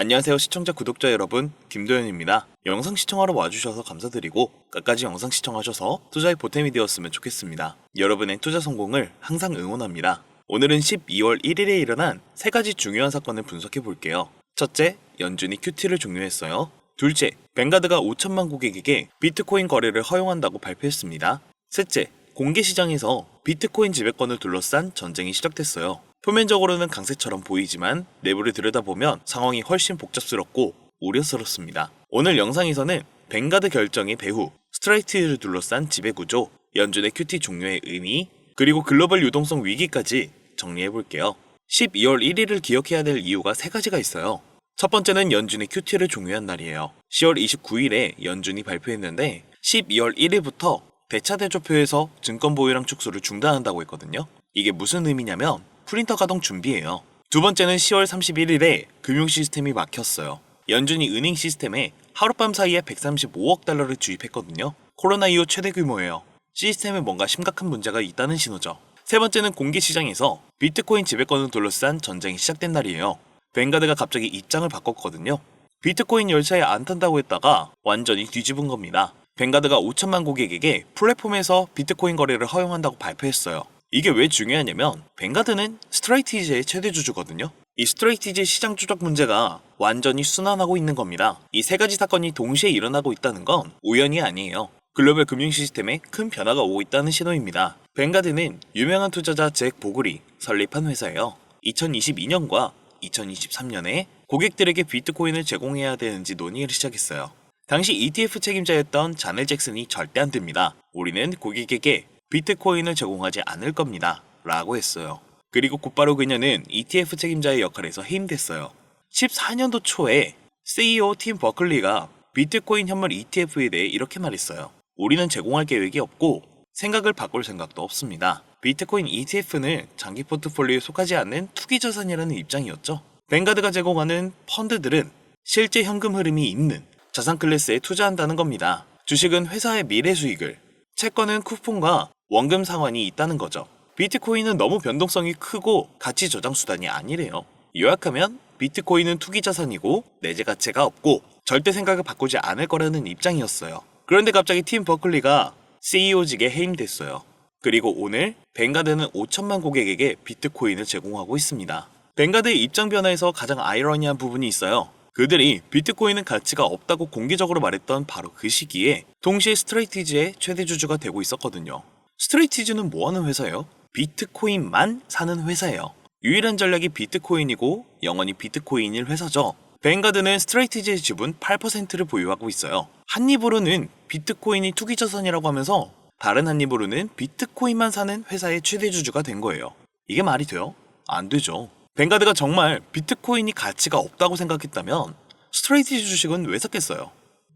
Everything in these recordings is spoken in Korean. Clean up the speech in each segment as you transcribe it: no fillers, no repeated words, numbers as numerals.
안녕하세요 시청자 구독자 여러분, 김도현입니다. 영상 시청하러 와주셔서 감사드리고 끝까지 영상 시청하셔서 투자의 보탬이 되었으면 좋겠습니다. 여러분의 투자 성공을 항상 응원합니다. 오늘은 12월 1일에 일어난 3가지 중요한 사건을 분석해 볼게요. 첫째, 연준이 QT를 종료했어요. 둘째, 뱅가드가 5천만 고객에게 비트코인 거래를 허용한다고 발표했습니다. 셋째, 공개 시장에서 비트코인 지배권을 둘러싼 전쟁이 시작됐어요. 표면적으로는 강세처럼 보이지만 내부를 들여다보면 상황이 훨씬 복잡스럽고 우려스럽습니다. 오늘 영상에서는 뱅가드 결정의 배후, 스트라이트를 둘러싼 지배구조, 연준의 QT 종료의 의미, 그리고 글로벌 유동성 위기까지 정리해볼게요. 12월 1일을 기억해야 될 이유가 3가지가 있어요. 첫 번째는 연준이 QT를 종료한 날이에요. 10월 29일에 연준이 발표했는데 12월 1일부터 대차대조표에서 증권 보유량 축소를 중단한다고 했거든요. 이게 무슨 의미냐면 프린터 가동 준비예요. 두 번째는 10월 31일에 금융 시스템이 막혔어요. 연준이 은행 시스템에 하룻밤 사이에 135억 달러를 주입했거든요. 코로나 이후 최대 규모예요. 시스템에 뭔가 심각한 문제가 있다는 신호죠. 세 번째는 공개 시장에서 비트코인 지배권을 둘러싼 전쟁이 시작된 날이에요. 뱅가드가 갑자기 입장을 바꿨거든요. 비트코인 열차에 안 탄다고 했다가 완전히 뒤집은 겁니다. 뱅가드가 5천만 고객에게 플랫폼에서 비트코인 거래를 허용한다고 발표했어요. 이게 왜 중요하냐면 뱅가드는 스트레이티지의 최대 주주거든요. 이 스트레이티지 시장 조작 문제가 완전히 순환하고 있는 겁니다. 이 3가지 사건이 동시에 일어나고 있다는 건 우연이 아니에요. 글로벌 금융 시스템에 큰 변화가 오고 있다는 신호입니다. 뱅가드는 유명한 투자자 잭 보글이 설립한 회사예요. 2022년과 2023년에 고객들에게 비트코인을 제공해야 되는지 논의를 시작했어요. 당시 ETF 책임자였던 자넬 잭슨이 절대 안 됩니다. 우리는 고객에게 비트코인을 제공하지 않을 겁니다. 라고 했어요. 그리고 곧바로 그녀는 ETF 책임자의 역할에서 해임됐어요. 14년도 초에 CEO 팀 버클리가 비트코인 현물 ETF에 대해 이렇게 말했어요. 우리는 제공할 계획이 없고 생각을 바꿀 생각도 없습니다. 비트코인 ETF는 장기 포트폴리오에 속하지 않는 투기 자산이라는 입장이었죠. 뱅가드가 제공하는 펀드들은 실제 현금 흐름이 있는 자산 클래스에 투자한다는 겁니다. 주식은 회사의 미래 수익을, 채권은 쿠폰과 원금 상환이 있다는 거죠. 비트코인은 너무 변동성이 크고 가치 저장 수단이 아니래요. 요약하면 비트코인은 투기 자산이고 내재 가치가 없고 절대 생각을 바꾸지 않을 거라는 입장이었어요. 그런데 갑자기 팀 버클리가 CEO직에 해임됐어요. 그리고 오늘 뱅가드는 5천만 고객에게 비트코인을 제공하고 있습니다. 뱅가드의 입장 변화에서 가장 아이러니한 부분이 있어요. 그들이 비트코인은 가치가 없다고 공개적으로 말했던 바로 그 시기에 동시에 스트레이티지의 최대 주주가 되고 있었거든요. 스트레이티지는 뭐하는 회사예요? 비트코인만 사는 회사예요. 유일한 전략이 비트코인이고 영원히 비트코인일 회사죠. 뱅가드는 스트레이티지의 지분 8%를 보유하고 있어요. 한 입으로는 비트코인이 투기자산이라고 하면서 다른 한 입으로는 비트코인만 사는 회사의 최대 주주가 된 거예요. 이게 말이 돼요? 안 되죠. 뱅가드가 정말 비트코인이 가치가 없다고 생각했다면 스트레이티지 주식은 왜 샀겠어요?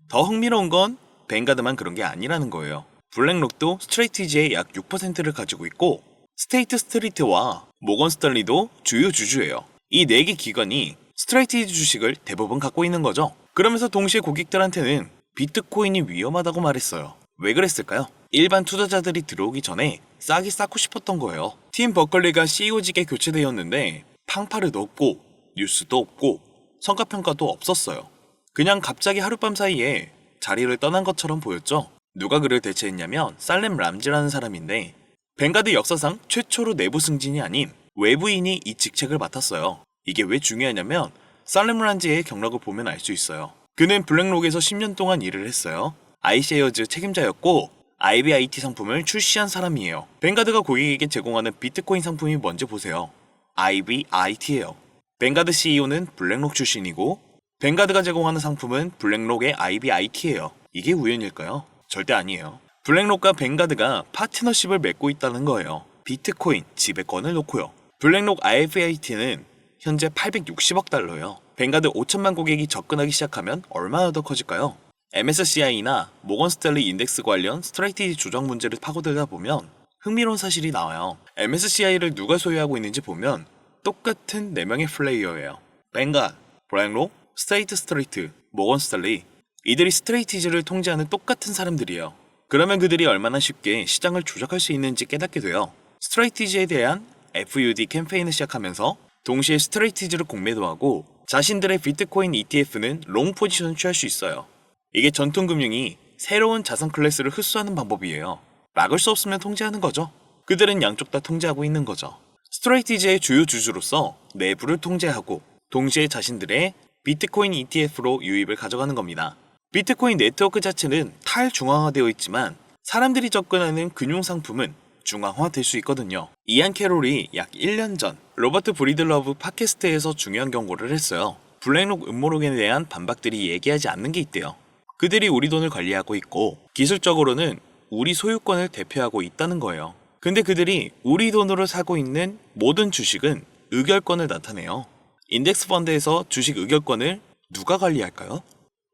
더 흥미로운 건 뱅가드만 그런 게 아니라는 거예요. 블랙록도 스트레이티지의 약 6%를 가지고 있고 스테이트 스트리트와 모건 스탠리도 주요 주주예요. 이 4개 기관이 스트레이티지 주식을 대부분 갖고 있는 거죠. 그러면서 동시에 고객들한테는 비트코인이 위험하다고 말했어요. 왜 그랬을까요? 일반 투자자들이 들어오기 전에 싸게 쌓고 싶었던 거예요. 팀 버클리가 CEO직에 교체되었는데 팡파르도 없고 뉴스도 없고 성과평가도 없었어요. 그냥 갑자기 하룻밤 사이에 자리를 떠난 것처럼 보였죠. 누가 그를 대체했냐면 살렘 람지라는 사람인데 뱅가드 역사상 최초로 내부 승진이 아닌 외부인이 이 직책을 맡았어요. 이게 왜 중요하냐면 살렘 람지의 경력을 보면 알 수 있어요. 그는 블랙록에서 10년 동안 일을 했어요. 아이쉐어즈 책임자였고 IBIT 상품을 출시한 사람이에요. 뱅가드가 고객에게 제공하는 비트코인 상품이 뭔지 보세요. IBIT예요. 뱅가드 CEO는 블랙록 출신이고 뱅가드가 제공하는 상품은 블랙록의 IBIT예요. 이게 우연일까요? 절대 아니에요. 블랙록과 뱅가드가 파트너십을 맺고 있다는 거예요. 비트코인 지배권을 놓고요. 블랙록 IBIT는 현재 860억 달러예요. 뱅가드 5천만 고객이 접근하기 시작하면 얼마나 더 커질까요? MSCI나 모건 스탠리 인덱스 관련 스트레이티지 조정 문제를 파고들다 보면 흥미로운 사실이 나와요. MSCI를 누가 소유하고 있는지 보면 똑같은 4명의 플레이어예요. 뱅가드, 블랙록, 스테이트 스트리트, 모건 스탠리. 이들이 스트레이티지를 통제하는 똑같은 사람들이에요. 그러면 그들이 얼마나 쉽게 시장을 조작할 수 있는지 깨닫게 돼요. 스트레이티지에 대한 FUD 캠페인을 시작하면서 동시에 스트레이티지를 공매도하고 자신들의 비트코인 ETF는 롱 포지션을 취할 수 있어요. 이게 전통금융이 새로운 자산 클래스를 흡수하는 방법이에요. 막을 수 없으면 통제하는 거죠. 그들은 양쪽 다 통제하고 있는 거죠. 스트레이티지의 주요 주주로서 내부를 통제하고 동시에 자신들의 비트코인 ETF로 유입을 가져가는 겁니다. 비트코인 네트워크 자체는 탈중앙화되어 있지만 사람들이 접근하는 금융상품은 중앙화될 수 있거든요. 이안 캐롤이 약 1년 전 로버트 브리들러브 팟캐스트에서 중요한 경고를 했어요. 블랙록 음모론에 대한 반박들이 얘기하지 않는 게 있대요. 그들이 우리 돈을 관리하고 있고 기술적으로는 우리 소유권을 대표하고 있다는 거예요. 근데 그들이 우리 돈으로 사고 있는 모든 주식은 의결권을 나타내요. 인덱스 펀드에서 주식 의결권을 누가 관리할까요?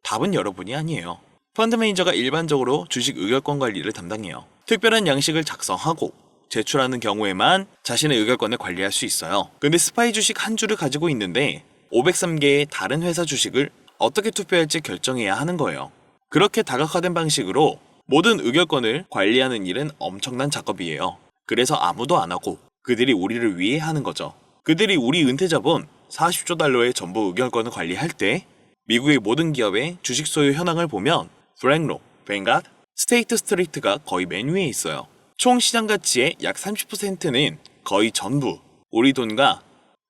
답은 여러분이 아니에요. 펀드 매니저가 일반적으로 주식 의결권 관리를 담당해요. 특별한 양식을 작성하고 제출하는 경우에만 자신의 의결권을 관리할 수 있어요. 근데 스파이 주식 한 주를 가지고 있는데 503개의 다른 회사 주식을 어떻게 투표할지 결정해야 하는 거예요. 그렇게 다각화된 방식으로 모든 의결권을 관리하는 일은 엄청난 작업이에요. 그래서 아무도 안 하고 그들이 우리를 위해 하는 거죠. 그들이 우리 은퇴자본 40조 달러의 전부 의결권을 관리할 때 미국의 모든 기업의 주식 소유 현황을 보면 블랙록, 뱅가드, 스테이트 스트리트가 거의 맨 위에 있어요. 총 시장 가치의 약 30%는 거의 전부 우리 돈과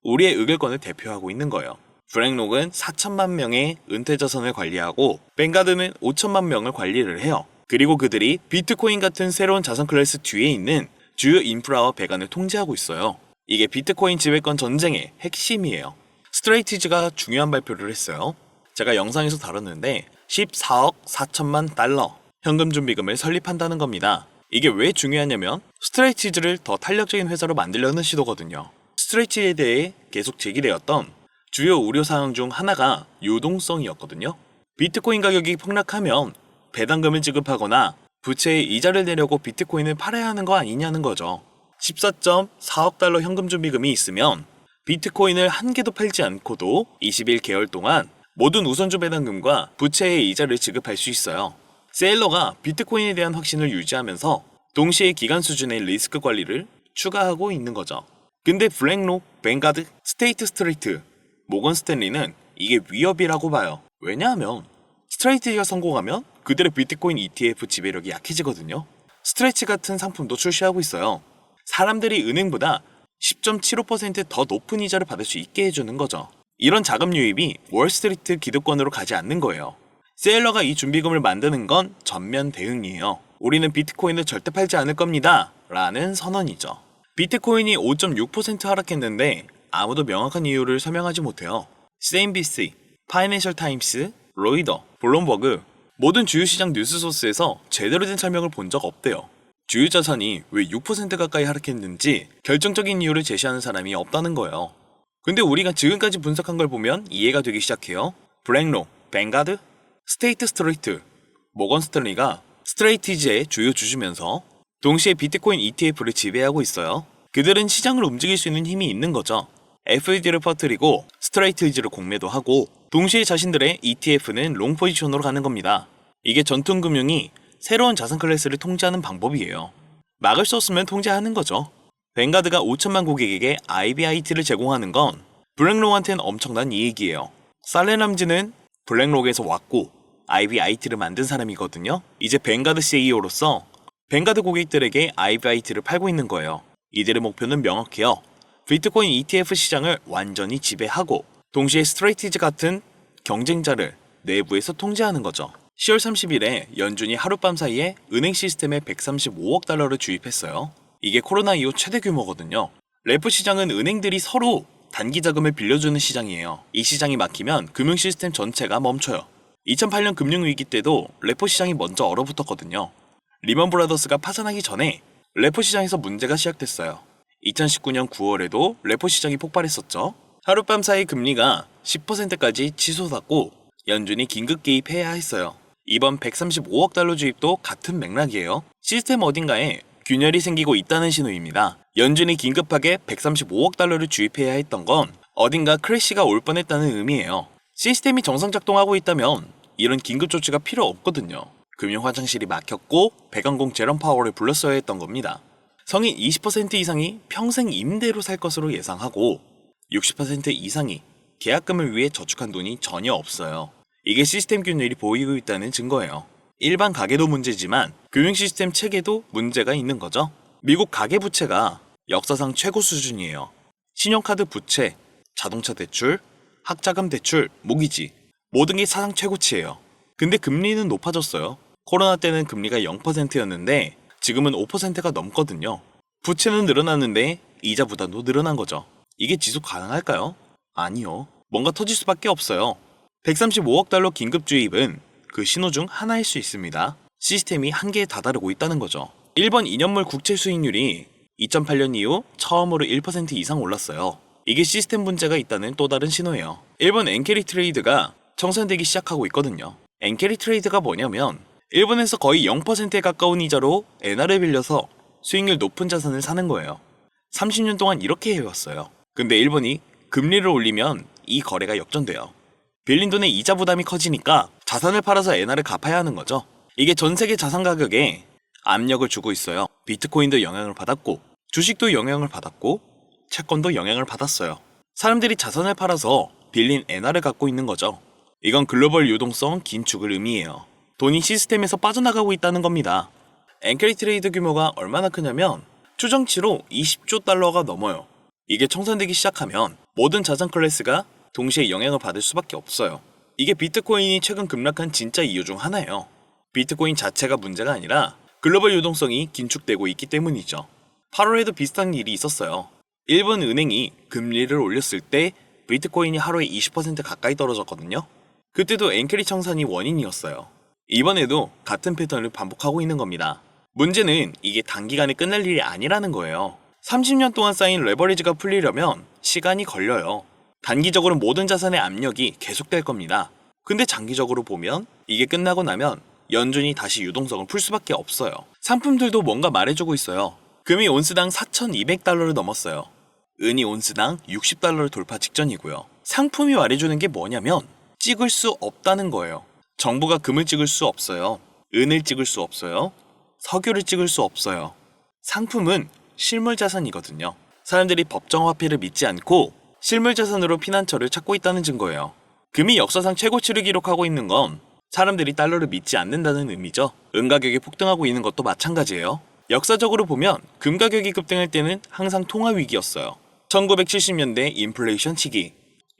우리의 의결권을 대표하고 있는 거예요. 블랙록은 4천만 명의 은퇴 자산을 관리하고 뱅가드는 5천만 명을 관리를 해요. 그리고 그들이 비트코인 같은 새로운 자산 클래스 뒤에 있는 주요 인프라와 배관을 통제하고 있어요. 이게 비트코인 지배권 전쟁의 핵심이에요. 스트레이티지가 중요한 발표를 했어요. 제가 영상에서 다뤘는데 14억 4천만 달러 현금 준비금을 설립한다는 겁니다. 이게 왜 중요하냐면 스트레이티지를 더 탄력적인 회사로 만들려는 시도거든요. 스트레이티지에 대해 계속 제기되었던 주요 우려사항 중 하나가 유동성이었거든요. 비트코인 가격이 폭락하면 배당금을 지급하거나 부채에 이자를 내려고 비트코인을 팔아야 하는 거 아니냐는 거죠. 14.4억 달러 현금 준비금이 있으면 비트코인을 한 개도 팔지 않고도 21개월 동안 모든 우선주 배당금과 부채의 이자를 지급할 수 있어요. 세일러가 비트코인에 대한 확신을 유지하면서 동시에 기간 수준의 리스크 관리를 추가하고 있는 거죠. 근데 블랙록, 뱅가드, 스테이트 스트리트, 모건 스탠리는 이게 위협이라고 봐요. 왜냐하면 스트레이트가 성공하면 그들의 비트코인 ETF 지배력이 약해지거든요. 스트레치 같은 상품도 출시하고 있어요. 사람들이 은행보다 10.75%더 높은 이자를 받을 수 있게 해주는 거죠. 이런 자금 유입이 월스트리트 기득권으로 가지 않는 거예요. 세일러가 이 준비금을 만드는 건 전면 대응이에요. 우리는 비트코인을 절대 팔지 않을 겁니다. 라는 선언이죠. 비트코인이 5.6% 하락했는데 아무도 명확한 이유를 설명하지 못해요. CNBC, 파이낸셜 타임스, 로이더, 블룸버그 모든 주요 시장 뉴스 소스에서 제대로 된 설명을 본 적 없대요. 주요 자산이 왜 6% 가까이 하락했는지 결정적인 이유를 제시하는 사람이 없다는 거예요. 근데 우리가 지금까지 분석한 걸 보면 이해가 되기 시작해요. 블랙록, 뱅가드, 스테이트 스트리트, 모건 스탠리가 스트레이티지의 주요 주주면서 동시에 비트코인 ETF를 지배하고 있어요. 그들은 시장을 움직일 수 있는 힘이 있는 거죠. FED를 퍼뜨리고 스트레이티지를 공매도 하고 동시에 자신들의 ETF는 롱 포지션으로 가는 겁니다. 이게 전통금융이 새로운 자산 클래스를 통제하는 방법이에요. 막을 수 없으면 통제하는 거죠. 뱅가드가 5천만 고객에게 IBIT를 제공하는 건 블랙록한테는 엄청난 이익이에요. 살렌람지는 블랙록에서 왔고 IBIT를 만든 사람이거든요. 이제 뱅가드 CEO로서 뱅가드 고객들에게 IBIT를 팔고 있는 거예요. 이들의 목표는 명확해요. 비트코인 ETF 시장을 완전히 지배하고 동시에 스트레이티지 같은 경쟁자를 내부에서 통제하는 거죠. 10월 30일에 연준이 하룻밤 사이에 은행 시스템에 135억 달러를 주입했어요. 이게 코로나 이후 최대 규모거든요. 레포 시장은 은행들이 서로 단기 자금을 빌려주는 시장이에요. 이 시장이 막히면 금융 시스템 전체가 멈춰요. 2008년 금융위기 때도 레포 시장이 먼저 얼어붙었거든요. 리먼 브라더스가 파산하기 전에 레포 시장에서 문제가 시작됐어요. 2019년 9월에도 레포 시장이 폭발했었죠. 하룻밤 사이 금리가 10%까지 치솟았고 연준이 긴급 개입해야 했어요. 이번 135억 달러 주입도 같은 맥락이에요. 시스템 어딘가에 균열이 생기고 있다는 신호입니다. 연준이 긴급하게 135억 달러를 주입해야 했던 건 어딘가 크래시가 올 뻔했다는 의미예요. 시스템이 정상 작동하고 있다면 이런 긴급 조치가 필요 없거든요. 금융 화장실이 막혔고 배관공 제롬 파월을 불렀어야 했던 겁니다. 성인 20% 이상이 평생 임대로 살 것으로 예상하고 60% 이상이 계약금을 위해 저축한 돈이 전혀 없어요. 이게 시스템 균열이 보이고 있다는 증거예요. 일반 가계도 문제지만 금융 시스템 체계도 문제가 있는 거죠. 미국 가계 부채가 역사상 최고 수준이에요. 신용카드 부채, 자동차 대출, 학자금 대출, 모기지 모든 게 사상 최고치예요. 근데 금리는 높아졌어요. 코로나 때는 금리가 0%였는데 지금은 5%가 넘거든요. 부채는 늘어났는데 이자 부담도 늘어난 거죠. 이게 지속 가능할까요? 아니요. 뭔가 터질 수밖에 없어요. 135억 달러 긴급 주입은 그 신호 중 하나일 수 있습니다. 시스템이 한계에 다다르고 있다는 거죠. 일본 2년물 국채 수익률이 2008년 이후 처음으로 1% 이상 올랐어요. 이게 시스템 문제가 있다는 또 다른 신호예요. 일본 엔캐리 트레이드가 청산되기 시작하고 있거든요. 엔캐리 트레이드가 뭐냐면 일본에서 거의 0%에 가까운 이자로 엔화를 빌려서 수익률 높은 자산을 사는 거예요. 30년 동안 이렇게 해왔어요. 근데 일본이 금리를 올리면 이 거래가 역전돼요. 빌린 돈의 이자 부담이 커지니까 자산을 팔아서 엔화를 갚아야 하는 거죠. 이게 전 세계 자산 가격에 압력을 주고 있어요. 비트코인도 영향을 받았고 주식도 영향을 받았고 채권도 영향을 받았어요. 사람들이 자산을 팔아서 빌린 엔화를 갖고 있는 거죠. 이건 글로벌 유동성 긴축을 의미해요. 돈이 시스템에서 빠져나가고 있다는 겁니다. 엔캐리 트레이드 규모가 얼마나 크냐면 추정치로 20조 달러가 넘어요. 이게 청산되기 시작하면 모든 자산 클래스가 동시에 영향을 받을 수밖에 없어요. 이게 비트코인이 최근 급락한 진짜 이유 중 하나예요. 비트코인 자체가 문제가 아니라 글로벌 유동성이 긴축되고 있기 때문이죠. 8월에도 비슷한 일이 있었어요. 일본 은행이 금리를 올렸을 때 비트코인이 하루에 20% 가까이 떨어졌거든요. 그때도 엔캐리 청산이 원인이었어요. 이번에도 같은 패턴을 반복하고 있는 겁니다. 문제는 이게 단기간에 끝날 일이 아니라는 거예요. 30년 동안 쌓인 레버리지가 풀리려면 시간이 걸려요. 단기적으로 모든 자산의 압력이 계속될 겁니다. 근데 장기적으로 보면 이게 끝나고 나면 연준이 다시 유동성을 풀 수밖에 없어요. 상품들도 뭔가 말해주고 있어요. 금이 온스당 4,200달러를 넘었어요. 은이 온스당 60달러를 돌파 직전이고요. 상품이 말해주는 게 뭐냐면 찍을 수 없다는 거예요. 정부가 금을 찍을 수 없어요. 은을 찍을 수 없어요. 석유를 찍을 수 없어요. 상품은 실물 자산이거든요. 사람들이 법정 화폐를 믿지 않고 실물 자산으로 피난처를 찾고 있다는 증거예요. 금이 역사상 최고치를 기록하고 있는 건 사람들이 달러를 믿지 않는다는 의미죠. 은 가격이 폭등하고 있는 것도 마찬가지예요. 역사적으로 보면 금 가격이 급등할 때는 항상 통화 위기였어요. 1970년대 인플레이션 시기,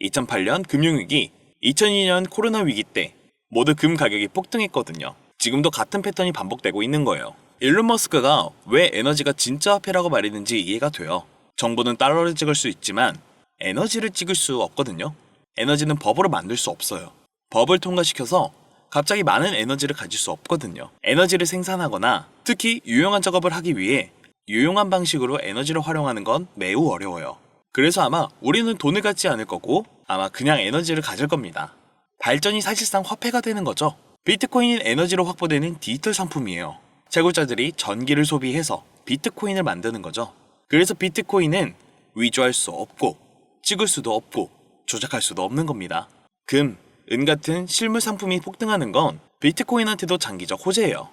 2008년 금융위기, 2002년 코로나 위기 때 모두 금 가격이 폭등했거든요. 지금도 같은 패턴이 반복되고 있는 거예요. 일론 머스크가 왜 에너지가 진짜 화폐라고 말했는지 이해가 돼요. 정부는 달러를 찍을 수 있지만 에너지를 찍을 수 없거든요. 에너지는 법으로 만들 수 없어요. 법을 통과시켜서 갑자기 많은 에너지를 가질 수 없거든요. 에너지를 생산하거나 특히 유용한 작업을 하기 위해 유용한 방식으로 에너지를 활용하는 건 매우 어려워요. 그래서 아마 우리는 돈을 갖지 않을 거고 아마 그냥 에너지를 가질 겁니다. 발전이 사실상 화폐가 되는 거죠. 비트코인은 에너지로 확보되는 디지털 상품이에요. 채굴자들이 전기를 소비해서 비트코인을 만드는 거죠. 그래서 비트코인은 위조할 수 없고 찍을 수도 없고 조작할 수도 없는 겁니다. 금, 은 같은 실물 상품이 폭등하는 건 비트코인한테도 장기적 호재예요.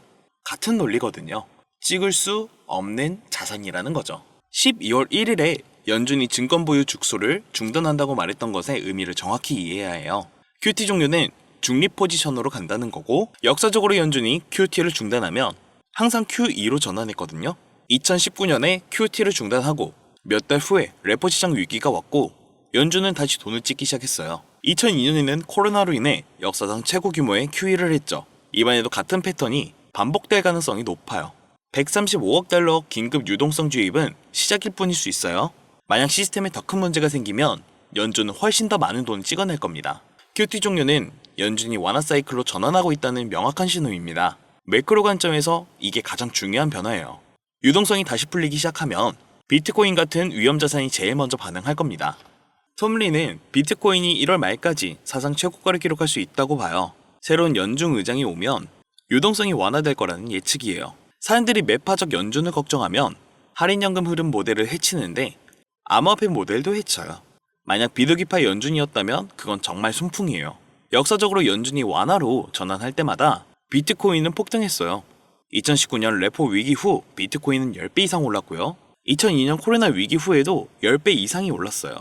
같은 논리거든요. 찍을 수 없는 자산이라는 거죠. 12월 1일에 연준이 증권 보유 축소를 중단한다고 말했던 것의 의미를 정확히 이해해야 해요. QT 종료는 중립 포지션으로 간다는 거고 역사적으로 연준이 QT를 중단하면 항상 QE로 전환했거든요. 2019년에 QT를 중단하고 몇 달 후에 레포 시장 위기가 왔고 연준은 다시 돈을 찍기 시작했어요. 2002년에는 코로나로 인해 역사상 최고 규모의 QE를 했죠. 이번에도 같은 패턴이 반복될 가능성이 높아요. 135억 달러 긴급 유동성 주입은 시작일 뿐일 수 있어요. 만약 시스템에 더 큰 문제가 생기면 연준은 훨씬 더 많은 돈을 찍어낼 겁니다. QT 종료는 연준이 완화 사이클로 전환하고 있다는 명확한 신호입니다. 매크로 관점에서 이게 가장 중요한 변화예요. 유동성이 다시 풀리기 시작하면 비트코인 같은 위험 자산이 제일 먼저 반응할 겁니다. 톰리는 비트코인이 1월 말까지 사상 최고가를 기록할 수 있다고 봐요. 새로운 연준 의장이 오면 유동성이 완화될 거라는 예측이에요. 사람들이 매파적 연준을 걱정하면 할인연금 흐름 모델을 해치는데 암호화폐 모델도 해쳐요. 만약 비둘기파 연준이었다면 그건 정말 순풍이에요. 역사적으로 연준이 완화로 전환할 때마다 비트코인은 폭등했어요. 2019년 레포 위기 후 비트코인은 10배 이상 올랐고요. 2002년 코로나 위기 후에도 10배 이상이 올랐어요.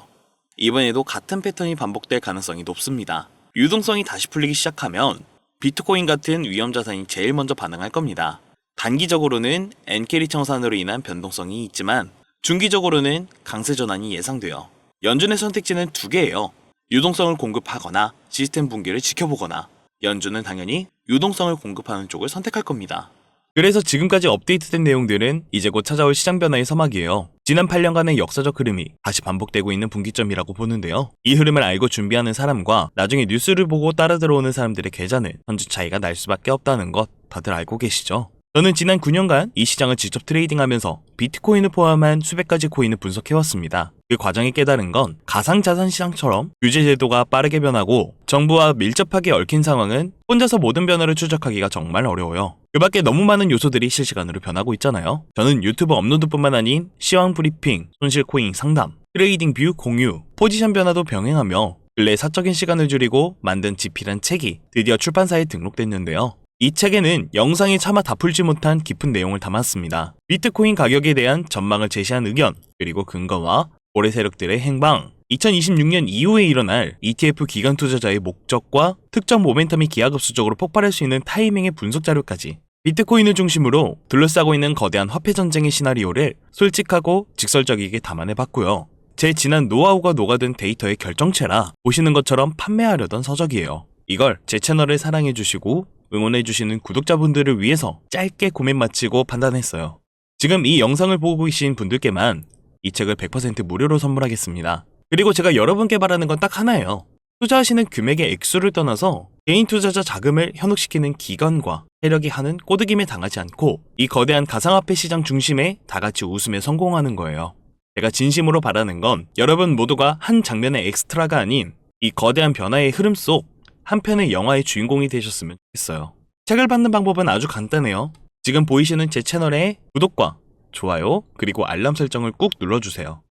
이번에도 같은 패턴이 반복될 가능성이 높습니다. 유동성이 다시 풀리기 시작하면 비트코인 같은 위험 자산이 제일 먼저 반응할 겁니다. 단기적으로는 엔캐리 청산으로 인한 변동성이 있지만 중기적으로는 강세 전환이 예상돼요. 연준의 선택지는 두 개예요. 유동성을 공급하거나 시스템 붕괴를 지켜보거나. 연준은 당연히 유동성을 공급하는 쪽을 선택할 겁니다. 그래서 지금까지 업데이트된 내용들은 이제 곧 찾아올 시장 변화의 서막이에요. 지난 8년간의 역사적 흐름이 다시 반복되고 있는 분기점이라고 보는데요. 이 흐름을 알고 준비하는 사람과 나중에 뉴스를 보고 따라 들어오는 사람들의 계좌는 현재 차이가 날 수밖에 없다는 것 다들 알고 계시죠? 저는 지난 9년간 이 시장을 직접 트레이딩하면서 비트코인을 포함한 수백 가지 코인을 분석해왔습니다. 그 과정에 깨달은 건 가상자산 시장처럼 규제 제도가 빠르게 변하고 정부와 밀접하게 얽힌 상황은 혼자서 모든 변화를 추적하기가 정말 어려워요. 그 밖에 너무 많은 요소들이 실시간으로 변하고 있잖아요. 저는 유튜브 업로드뿐만 아닌 시황 브리핑, 손실 코인 상담, 트레이딩 뷰 공유, 포지션 변화도 병행하며 근래 사적인 시간을 줄이고 만든 지필한 책이 드디어 출판사에 등록됐는데요. 이 책에는 영상이 차마 다 풀지 못한 깊은 내용을 담았습니다. 비트코인 가격에 대한 전망을 제시한 의견, 그리고 근거와 고래 세력들의 행방, 2026년 이후에 일어날 ETF 기관 투자자의 목적과 특정 모멘텀이 기하급수적으로 폭발할 수 있는 타이밍의 분석 자료까지 비트코인을 중심으로 둘러싸고 있는 거대한 화폐 전쟁의 시나리오를 솔직하고 직설적이게 담아내봤고요. 제 지난 노하우가 녹아든 데이터의 결정체라 보시는 것처럼 판매하려던 서적이에요. 이걸 제 채널을 사랑해주시고 응원해주시는 구독자분들을 위해서 짧게 고민 마치고 판단했어요. 지금 이 영상을 보고 계신 분들께만 이 책을 100% 무료로 선물하겠습니다. 그리고 제가 여러분께 바라는 건 딱 하나예요. 투자하시는 금액의 액수를 떠나서 개인 투자자 자금을 현혹시키는 기관과 세력이 하는 꼬드김에 당하지 않고 이 거대한 가상화폐 시장 중심에 다 같이 웃으며 성공하는 거예요. 제가 진심으로 바라는 건 여러분 모두가 한 장면의 엑스트라가 아닌 이 거대한 변화의 흐름 속 한 편의 영화의 주인공이 되셨으면 좋겠어요. 책을 받는 방법은 아주 간단해요. 지금 보이시는 제 채널의 구독과 좋아요 그리고 알람 설정을 꾹 눌러주세요.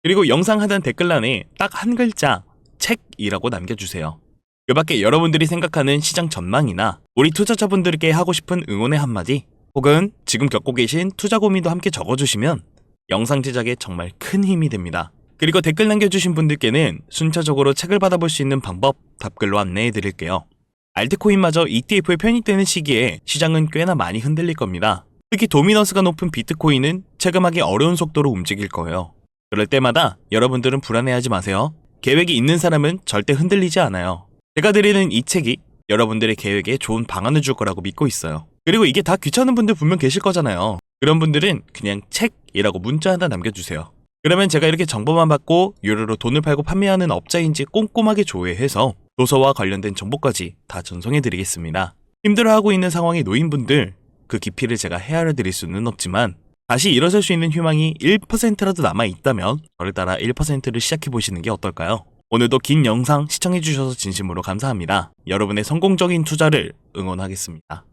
그리고 영상 하단 댓글란에 딱 한 글자 책이라고 남겨주세요. 그 밖에 여러분들이 생각하는 시장 전망이나 우리 투자자분들께 하고 싶은 응원의 한마디 혹은 지금 겪고 계신 투자 고민도 함께 적어주시면 영상 제작에 정말 큰 힘이 됩니다. 그리고 댓글 남겨주신 분들께는 순차적으로 책을 받아볼 수 있는 방법 답글로 안내해 드릴게요. 알트코인마저 ETF에 편입되는 시기에 시장은 꽤나 많이 흔들릴 겁니다. 특히 도미넌스가 높은 비트코인은 체감하기 어려운 속도로 움직일 거예요. 그럴 때마다 여러분들은 불안해하지 마세요. 계획이 있는 사람은 절대 흔들리지 않아요. 제가 드리는 이 책이 여러분들의 계획에 좋은 방안을 줄 거라고 믿고 있어요. 그리고 이게 다 귀찮은 분들 분명 계실 거잖아요. 그런 분들은 그냥 책이라고 문자 하나 남겨주세요. 그러면 제가 이렇게 정보만 받고 유료로 돈을 팔고 판매하는 업자인지 꼼꼼하게 조회해서 도서와 관련된 정보까지 다 전송해드리겠습니다. 힘들어하고 있는 상황에 놓인 분들 그 깊이를 제가 헤아려 드릴 수는 없지만 다시 일어설 수 있는 희망이 1%라도 남아있다면 저를 따라 1%를 시작해보시는 게 어떨까요? 오늘도 긴 영상 시청해주셔서 진심으로 감사합니다. 여러분의 성공적인 투자를 응원하겠습니다.